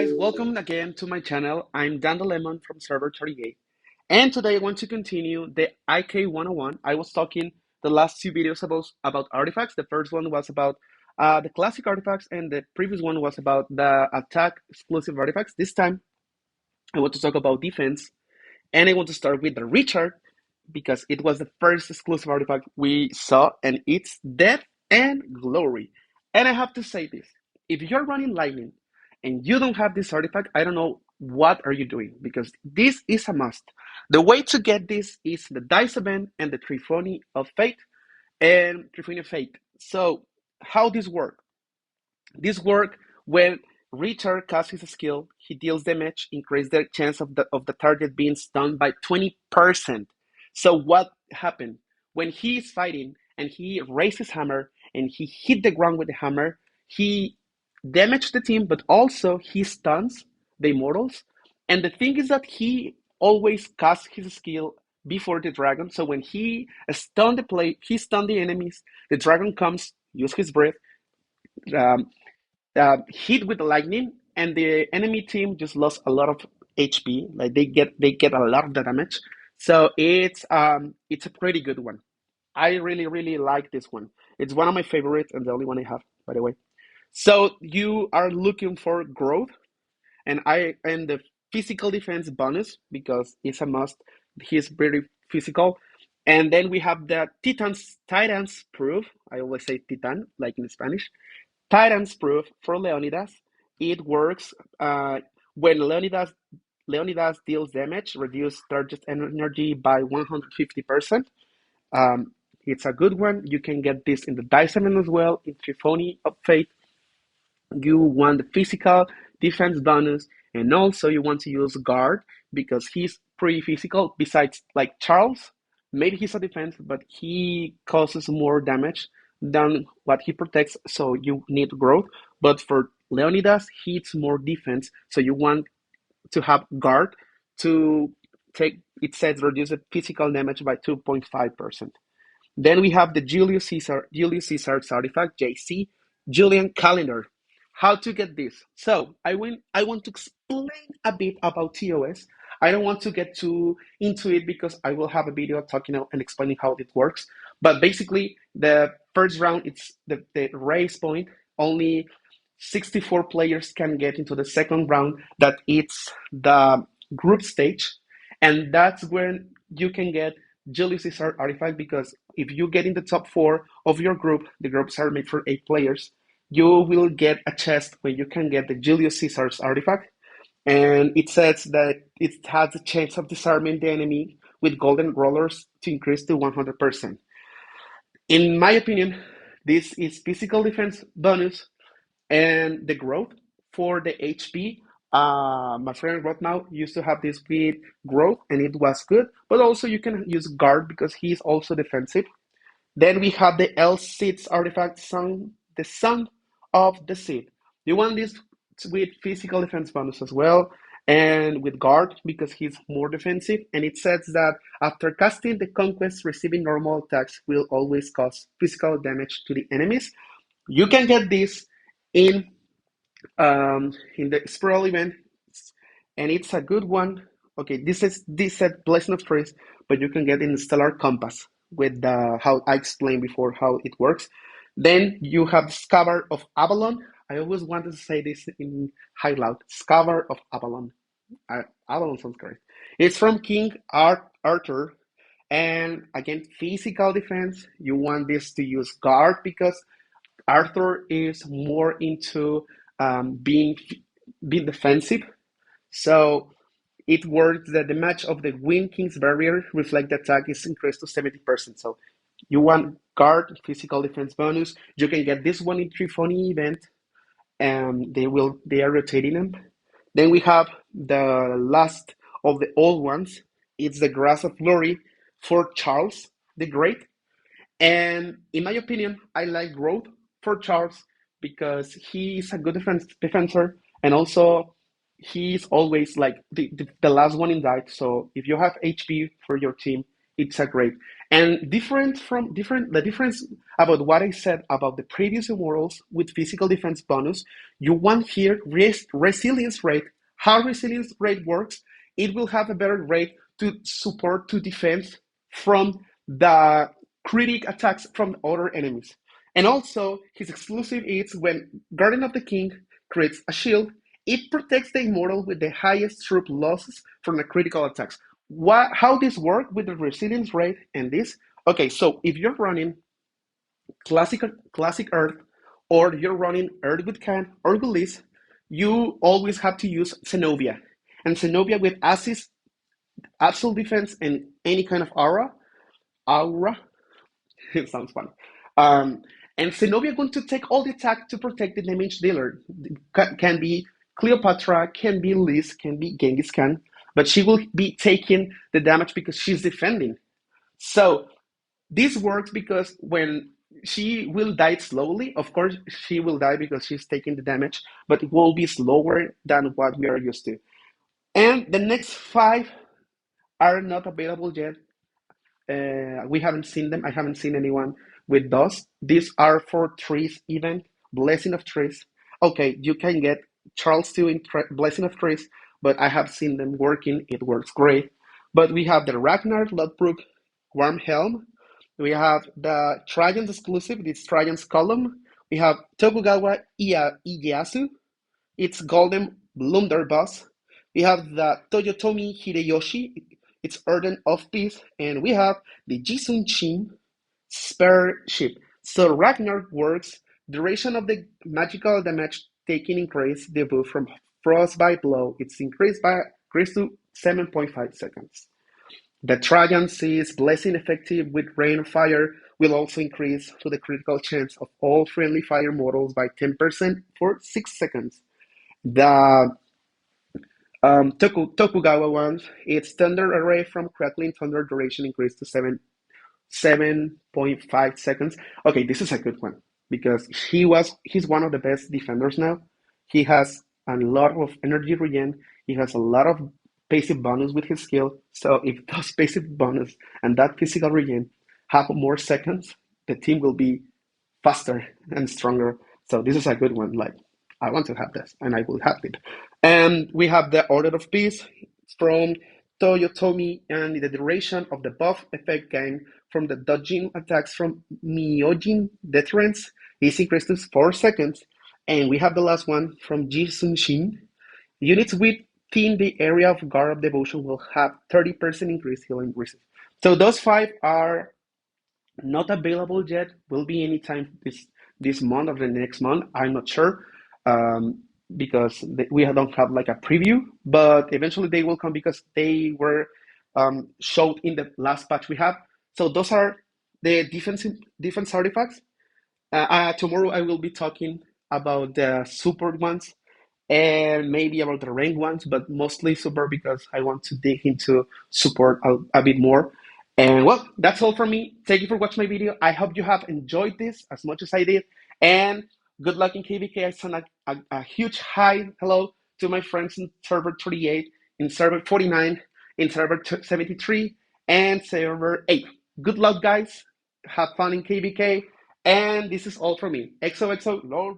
guys, welcome again to my channel. I'm Dan the Lemon from Server 38, and today I want to continue the IK 101. I was talking the last two videos about artifacts. The first one was about the classic artifacts, and the previous one was about the attack exclusive artifacts. This time, I want to talk about defense, and I want to start with the Richard because it was the first exclusive artifact we saw, and it's Death and Glory. And I have to say this: if you're running Lightning and you don't have this artifact, I don't know what are you doing because this is a must. The way to get this is the Dice event and the Triphony of Fate. So how this work? This work when Richard casts his skill, he deals damage, increase the chance of the target being stunned by 20%. So what happened? When he is fighting and he raised his hammer and he hit the ground with the hammer, he damaged the team, but also he stuns the immortals. And the thing is that he always casts his skill before the dragon. So when he stunned the enemies, the dragon comes, use his breath, um, hit with the lightning, and the enemy team just lost a lot of HP. Like they get a lot of the damage. So it's a pretty good one. I really like this one. It's one of my favorites and the only one I have, by the way. So you are looking for growth, and the physical defense bonus because it's a must. He's very physical. And then we have the Titans proof. I always say Titan, like in Spanish. Titans proof for Leonidas. It works when Leonidas deals damage, reduce target energy by 150%. Um, it's a good one. You can get this in the Dice Diamond as well, in Triphony of Fate. You want the physical defense bonus, and also you want to use guard because he's pretty physical. Besides, like Charles, maybe he's a defense, but he causes more damage than what he protects, so you need growth. But for Leonidas, he's more defense, so you want to have guard to take. It says reduce the physical damage by 2.5%. Then we have the Julius Caesar's artifact, JC, Julian Calendar. How to get this? So I want to explain a bit about TOS. I don't want to get too into it because I will have a video talking and explaining how it works. But basically, the first round, it's the race point. Only 64 players can get into the second round. That it's the group stage, and that's when you can get Julius Caesar artifact because if you get in the top four of your group, the groups are made for 8 players, you will get a chest where you can get the Julius Caesar's artifact. And it says that it has a chance of disarming the enemy with golden rollers to increase to 100%. In my opinion, this is physical defense bonus and the growth for the HP. My friend Rotmau used to have this with growth and it was good, but also you can use guard because he's also defensive. Then we have the L Seeds artifact, the Son of the Seed. You want this with physical defense bonus as well, and with guard because he's more defensive. And it says that after casting the conquest, receiving normal attacks will always cause physical damage to the enemies. You can get this in in the Sprawl event, and it's a good one. Okay, this said Blessing of Trees, but you can get in the Stellar Compass with the how I explained before how it works. Then you have Scabbard of Avalon. I always wanted to say this in high loud. Scabbard of Avalon. Avalon sounds great. It's from King Arthur, and again, physical defense. You want this to use guard because Arthur is more into being defensive. So it works that the match of the Wind King's barrier reflect the attack is increased to 70%. So you want guard physical defense bonus. You can get this one in Triphony event, and they are rotating them. Then we have the last of the old ones. It's the Grass of Glory for Charles the Great. And in my opinion, I like growth for Charles because he's a good defender, and also he's always like the last one in dive. So if you have HP for your team, It's a great and different from different the difference about what I said about the previous immortals with physical defense bonus. You want here resilience rate. How resilience rate works, it will have a better rate to support to defense from the critic attacks from other enemies. And also his exclusive is when Guardian of the King creates a shield, it protects the immortal with the highest troop losses from the critical attacks. How this work with the resilience rate and this? Okay, so if you're running classic classic Earth, or you're running Earth with Can or Release, you always have to use Zenobia. And Zenobia with assist, absolute defense, and any kind of aura, it sounds fun. Um, and Zenobia going to take all the attack to protect the damage dealer. Can be Cleopatra, can be Liz, can be Genghis Khan, but she will be taking the damage because she's defending. So this works because when she will die slowly, of course she will die because she's taking the damage, but it will be slower than what we are used to. And the next five are not available yet. We haven't seen them. I haven't seen anyone with those. These are for trees event, Blessing of Trees. Okay, you can get Charles too in Blessing of Trees, but I have seen them working. It works great. But we have the Ragnar Lodbrok Warm Helm. We have the Trajan's exclusive, this Trajan's column. We have Tokugawa Ieyasu, it's Golden Blunderbuss. We have the Toyotomi Hideyoshi, it's Orden of Peace, and we have the Jisun Shin spare ship. So Ragnar works, duration of the magical damage taken increase the buff from frostbite blow. It's increased to 7.5 seconds. The Trajan sees blessing effective with rain of fire will also increase to the critical chance of all friendly fire models by 10% for 6 seconds. The Tokugawa ones, its thunder array from crackling thunder duration increased to 7.5 seconds. Okay, this is a good one because he's one of the best defenders now. He has a lot of energy regen. He has a lot of passive bonus with his skill. So if those passive bonus and that physical regen have more seconds, the team will be faster and stronger. So this is a good one. Like I want to have this, and I will have it. And we have the Order of Peace from Toyotomi, and the duration of the buff effect gain from the dodging attacks from Myojin deterrents is increased to 4 seconds. And we have the last one from Jisun Shin. Units within the area of Guard of Devotion will have 30% increased healing resist. So those five are not available yet. Will be anytime this month or the next month. I'm not sure because we don't have like a preview, but eventually they will come because they were showed in the last patch we have. So those are the defense artifacts. Tomorrow I will be talking about the support ones and maybe about the rank ones, but mostly support because I want to dig into support a bit more. And well, that's all from me. Thank you for watching my video. I hope you have enjoyed this as much as I did. And good luck in KVK. I send a huge hi, hello to my friends in server 38, in server 49, in server 73, and server 8. Good luck, guys. Have fun in KVK. And this is all from me. XOXO, Lord.